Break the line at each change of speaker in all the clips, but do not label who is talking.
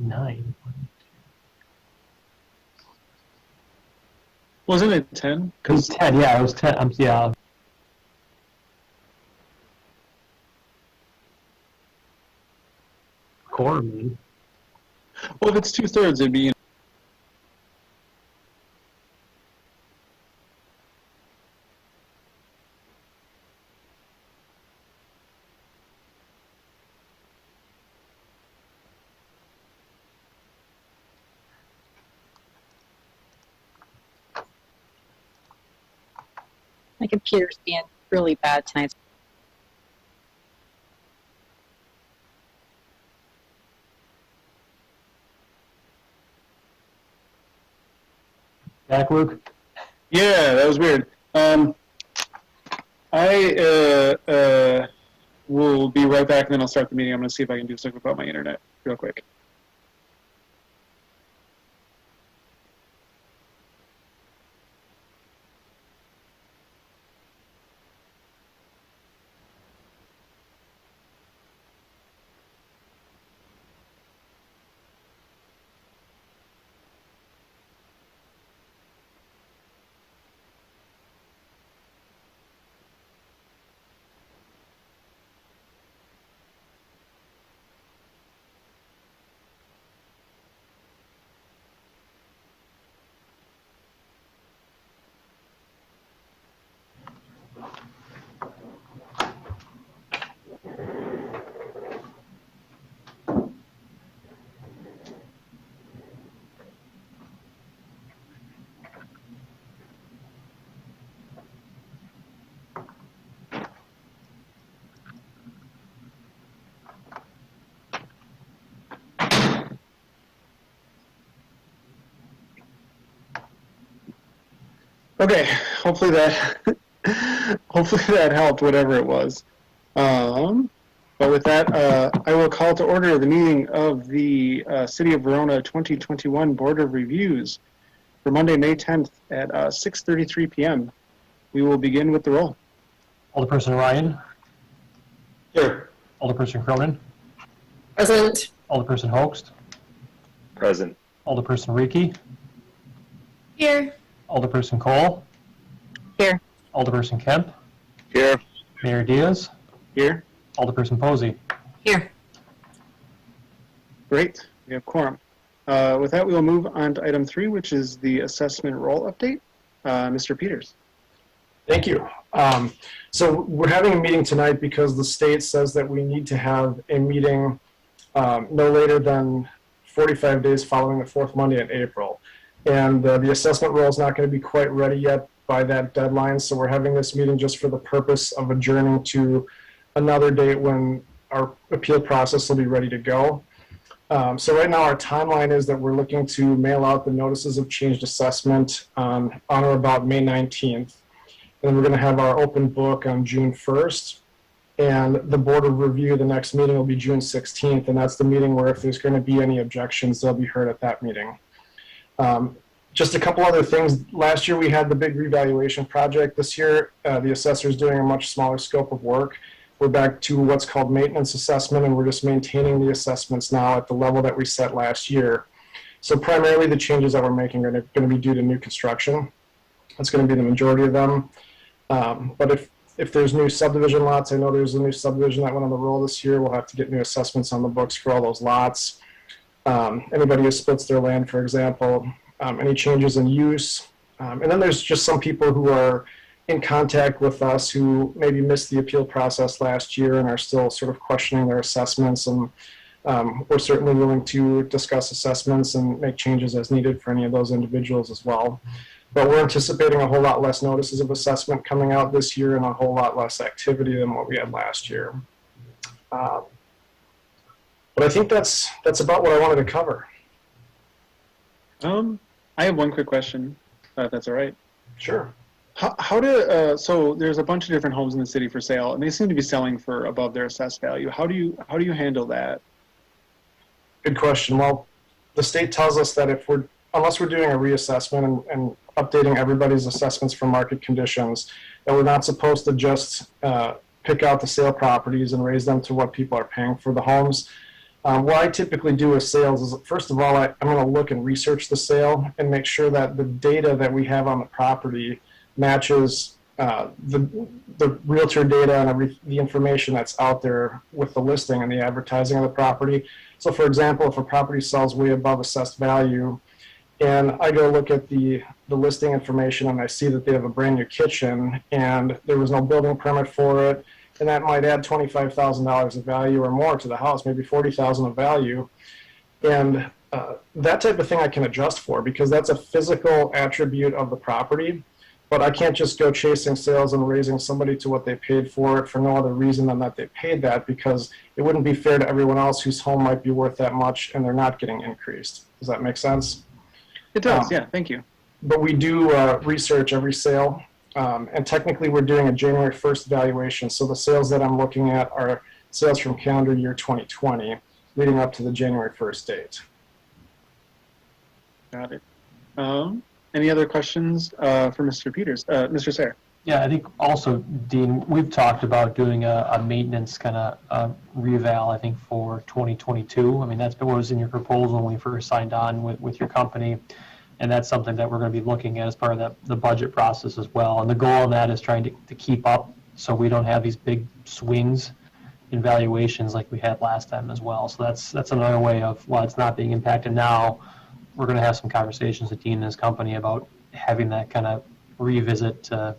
9.
Wasn't it 10?
It was 10, yeah, it was 10. Yeah. Quorum, man.
Well, if it's 2/3, it'd be.
My computer's being really bad tonight.
Back, Luke?
Yeah, that was weird. I will be right back, and then I'll start the meeting. I'm going to see if I can do something about my internet real quick. Okay, hopefully that helped, whatever it was. But with that, I will call to order the meeting of the City of Verona 2021 Board of Reviews for Monday, May 10th at 6:33 p.m. We will begin with the roll.
Alderperson Ryan?
Here.
Alderperson Cronin?
Present.
Alderperson Hoaxed?
Present.
Alderperson Reekie?
Here.
Alderperson Cole?
Here.
Alderperson Kemp?
Here.
Mayor Diaz?
Here.
Alderperson Posey?
Here.
Great, we have quorum. With that, we will move on to item 3, which is the assessment roll update. Mr. Peters.
Thank you. So we're having a meeting tonight because the state says that we need to have a meeting no later than 45 days following the fourth Monday in April. And the assessment roll is not going to be quite ready yet by that deadline, so we're having this meeting just for the purpose of adjourning to another date when our appeal process will be ready to go. So right now our timeline is that we're looking to mail out the notices of changed assessment on or about May 19th. And then we're going to have our open book on June 1st. And the Board of Review, the next meeting will be June 16th. And that's the meeting where if there's going to be any objections, they'll be heard at that meeting. Just a couple other things. Last year we had the big revaluation project. This year the assessor is doing a much smaller scope of work. We're back to what's called maintenance assessment, and we're just maintaining the assessments now at the level that we set last year. So primarily the changes that we're making are going to be due to new construction. That's going to be the majority of them. But if there's new subdivision lots, I know there's a new subdivision that went on the roll this year. We'll have to get new assessments on the books for all those lots. Anybody who splits their land, for example, any changes in use. And then there's just some people who are in contact with us who maybe missed the appeal process last year and are still sort of questioning their assessments. And we're certainly willing to discuss assessments and make changes as needed for any of those individuals as well. But we're anticipating a whole lot less notices of assessment coming out this year and a whole lot less activity than what we had last year. But I think that's about what I wanted to cover.
I have one quick question, if that's all right.
Sure.
So there's a bunch of different homes in the city for sale, and they seem to be selling for above their assessed value. How do you handle that?
Good question. Well, the state tells us that unless we're doing a reassessment and updating everybody's assessments for market conditions, that we're not supposed to just pick out the sale properties and raise them to what people are paying for the homes. What I typically do with sales is, first of all, I'm going to look and research the sale and make sure that the data that we have on the property matches the realtor data and the information that's out there with the listing and the advertising of the property. So, for example, if a property sells way above assessed value, and I go look at the listing information and I see that they have a brand new kitchen and there was no building permit for it, and that might add $25,000 of value or more to the house, maybe $40,000 of value. And that type of thing I can adjust for because that's a physical attribute of the property. But I can't just go chasing sales and raising somebody to what they paid for it for no other reason than that they paid that, because it wouldn't be fair to everyone else whose home might be worth that much and they're not getting increased. Does that make sense?
It does, yeah, thank you.
But we do research every sale, and technically we're doing a January 1st valuation. So the sales that I'm looking at are sales from calendar year 2020, leading up to the January 1st date.
Got it. Any other questions for Mr. Peters? Mr. Sayre?
Yeah, I think also, Dean, we've talked about doing a maintenance kind of reval, I think, for 2022. I mean, that's what was in your proposal when we first signed on with your company. And that's something that we're going to be looking at as part of the budget process as well. And the goal of that is trying to keep up so we don't have these big swings in valuations like we had last time as well. So that's another way of, while it's not being impacted now, we're going to have some conversations with Dean and his company about having that kind of revisit to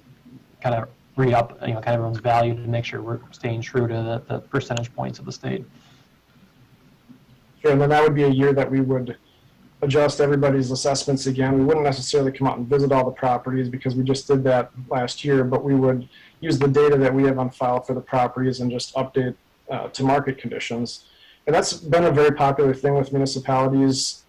kind of re-up, kind of everyone's value to make sure we're staying true to the percentage points of the state.
Sure, and then that would be a year that we would adjust everybody's assessments again. We wouldn't necessarily come out and visit all the properties because we just did that last year, but we would use the data that we have on file for the properties and just update to market conditions. And that's been a very popular thing with municipalities,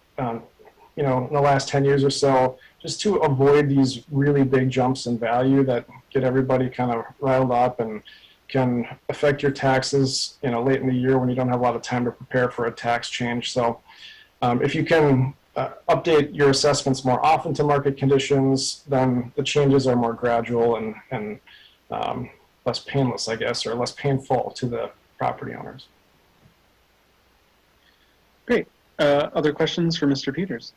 in the last 10 years or so, just to avoid these really big jumps in value that get everybody kind of riled up and can affect your taxes, late in the year when you don't have a lot of time to prepare for a tax change. So if you can update your assessments more often to market conditions, then the changes are more gradual and less painless, I guess, or less painful to the property owners.
Great. Other questions for Mr. Peters?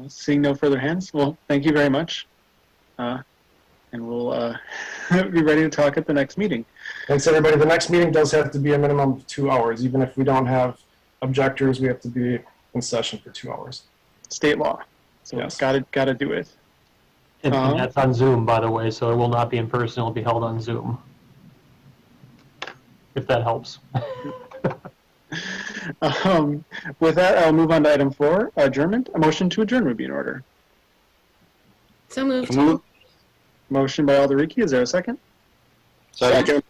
Seeing no further hands, well, thank you very much. And we'll be ready to talk at the next meeting.
Thanks, everybody. The next meeting does have to be a minimum of 2 hours. Even if we don't have objectors, we have to be in session for 2 hours.
State law. So
Yes.
gotta do it.
And that's on Zoom, by the way, so it will not be in person. It will be held on Zoom. If that helps.
With that, I'll move on to item 4, adjournment. A motion to adjourn would be in order.
So moved.
Motion by Alderiki. Is there a second?
Second.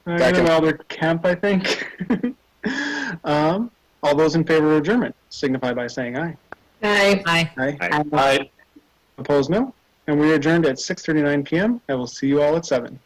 Second. Alder Kemp, I think. All those in favor of adjournment signify by saying aye.
Aye.
Aye.
Aye.
Opposed, no. And we are adjourned at 6:39 p.m. I will see you all at 7.